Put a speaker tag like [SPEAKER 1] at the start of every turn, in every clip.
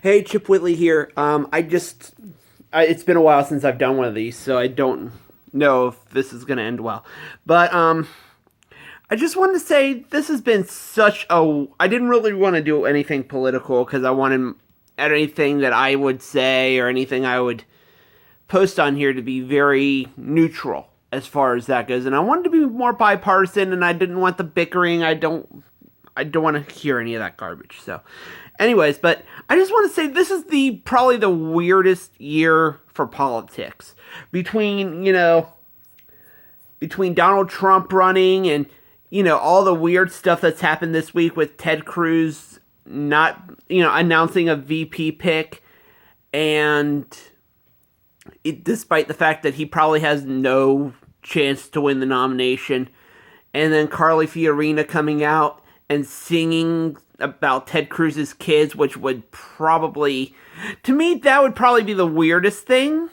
[SPEAKER 1] Hey, Chip Whitley here. It's been a while since I've done one of these, so I don't know if this is going to end well. But, I just wanted to say this has been I didn't really want to do anything political because I wanted anything that I would say or anything I would post on here to be very neutral as far as that goes. And I wanted to be more bipartisan, and I didn't want the bickering. I don't want to hear any of that garbage. So, anyways, but I just want to say this is probably the weirdest year for politics between Donald Trump running and all the weird stuff that's happened this week with Ted Cruz not announcing a VP pick, and despite the fact that he probably has no chance to win the nomination, and then Carly Fiorina coming out and singing about Ted Cruz's kids, which would probably, to me, that would probably be the weirdest thing,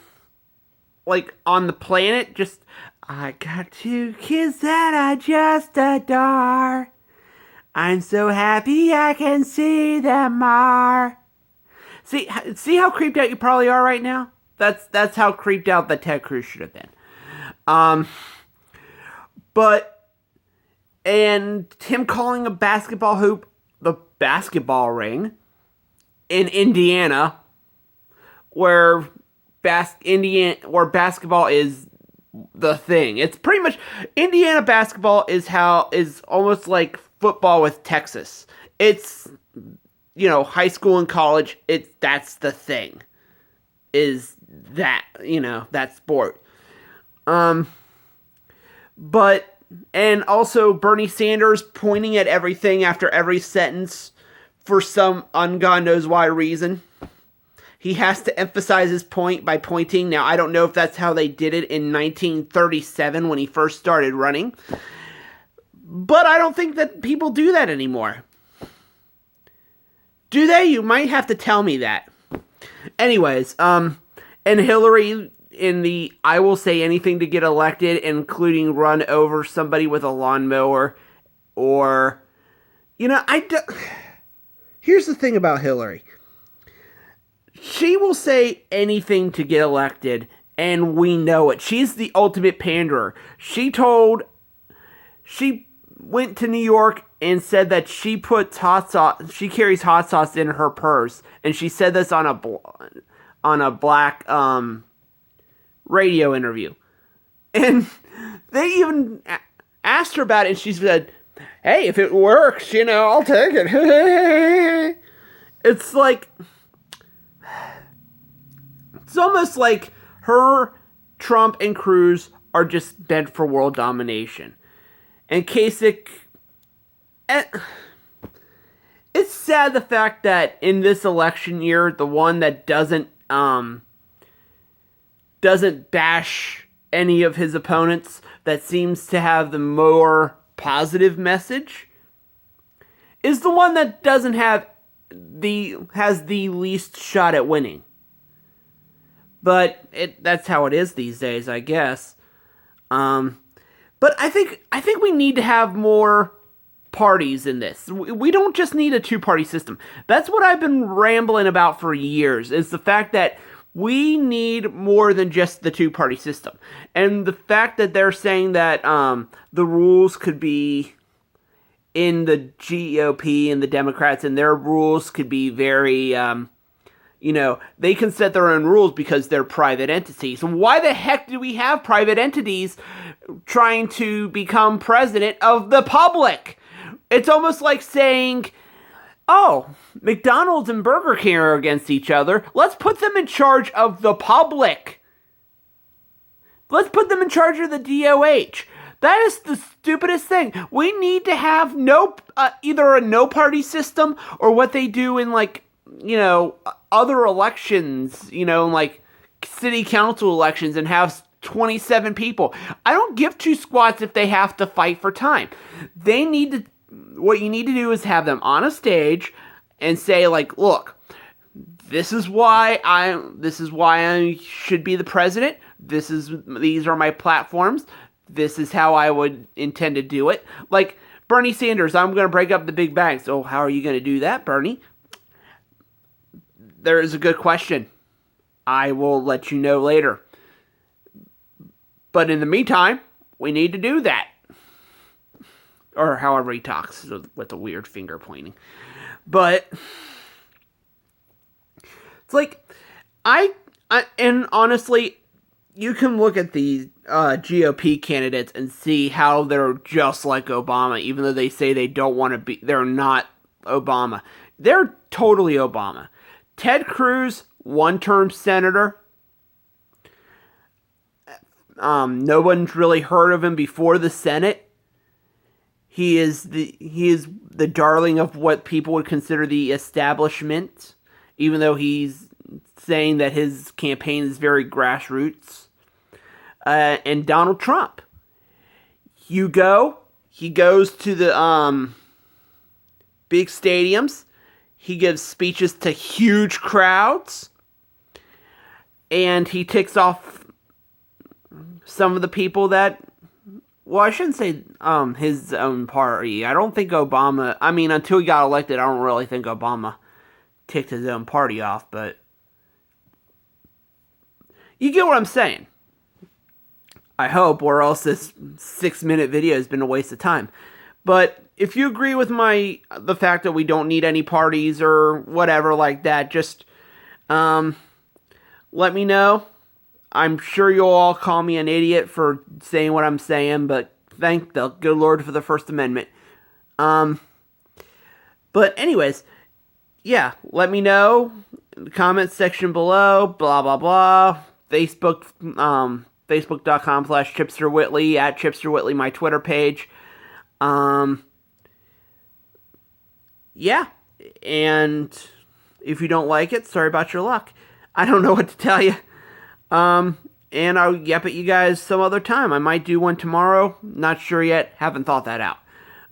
[SPEAKER 1] like, on the planet. Just, I got two kids that I just adore. I'm so happy I can see them more. See how creeped out you probably are right now? That's how creeped out that Ted Cruz should have been. And him calling a basketball hoop the basketball ring in Indiana, where basketball is the thing. It's pretty much Indiana basketball is almost like football with Texas. It's high school and college. That's the thing. Is that that sport. And also Bernie Sanders pointing at everything after every sentence for some God knows why reason. He has to emphasize his point by pointing. Now, I don't know if that's how they did it in 1937 when he first started running, but I don't think that people do that anymore. Do they? You might have to tell me that. Anyways, and Hillary in the I will say anything to get elected, including run over somebody with a lawnmower, or here's the thing about Hillary. She will say anything to get elected, and we know it. She's the ultimate panderer. She went to New York and said that she carries hot sauce in her purse, and she said this on a black radio interview. And they even asked her about it, and she said, "Hey, if it works, I'll take it." It's like, it's almost like her, Trump, and Cruz are just bent for world domination. And Kasich, it's sad the fact that in this election year, the one that doesn't bash any of his opponents, that seems to have the more positive message, is the one that has the least shot at winning. But that's how it is these days, I guess. But I think we need to have more parties in this. We don't just need a two-party system. That's what I've been rambling about for years, is the fact that we need more than just the two-party system. And the fact that they're saying that the rules could be in the GOP and the Democrats, and their rules could be very, they can set their own rules because they're private entities. Why the heck do we have private entities trying to become president of the public? It's almost like saying, oh, McDonald's and Burger King are against each other. Let's put them in charge of the public. Let's put them in charge of the DOH. That is the stupidest thing. We need to have either a no-party system, or what they do in, other elections, like city council elections, and have 27 people. I don't give two squats if they have to fight for time. What you need to do is have them on a stage and say, look, this is why I should be the president. These are my platforms. This is how I would intend to do it. Like Bernie Sanders, I'm going to break up the big banks. Oh, how are you going to do that, Bernie? there is a good question. I will let you know later. But in the meantime, we need to do that. Or however he talks with the weird finger pointing. But it's like, and honestly, you can look at the GOP candidates and see how they're just like Obama, even though they say they don't want to be, they're not Obama. They're totally Obama. Ted Cruz, one-term senator. No one's really heard of him before the Senate. He is the darling of what people would consider the establishment, even though he's saying that his campaign is very grassroots. And Donald Trump. He goes to the big stadiums. He gives speeches to huge crowds. And he ticks off some of the people that, well, I shouldn't say his own party. I don't think Obama, I mean, until he got elected, I don't really think Obama ticked his own party off, but you get what I'm saying. I hope, or else this 6-minute video has been a waste of time. But if you agree with the fact that we don't need any parties or whatever like that, just let me know. I'm sure you'll all call me an idiot for saying what I'm saying, but thank the good Lord for the First Amendment. But anyways, yeah, let me know in the comments section below, blah, blah, blah. Facebook, Facebook.com/ChipsterWhitley, @ChipsterWhitley, my Twitter page. Yeah, and if you don't like it, sorry about your luck. I don't know what to tell you. And I'll yap at you guys some other time. I might do one tomorrow. Not sure yet. Haven't thought that out.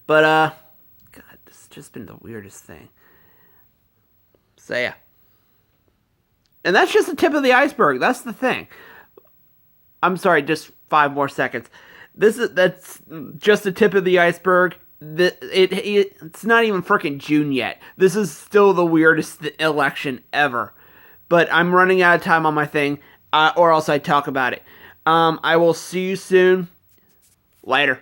[SPEAKER 1] But, God, this has just been the weirdest thing. So, yeah. And that's just the tip of the iceberg. That's the thing. I'm sorry, just 5 more seconds. That's just the tip of the iceberg. It's not even freaking June yet. This is still the weirdest election ever. But I'm running out of time on my thing. Or else I talk about it. I will see you soon. Later.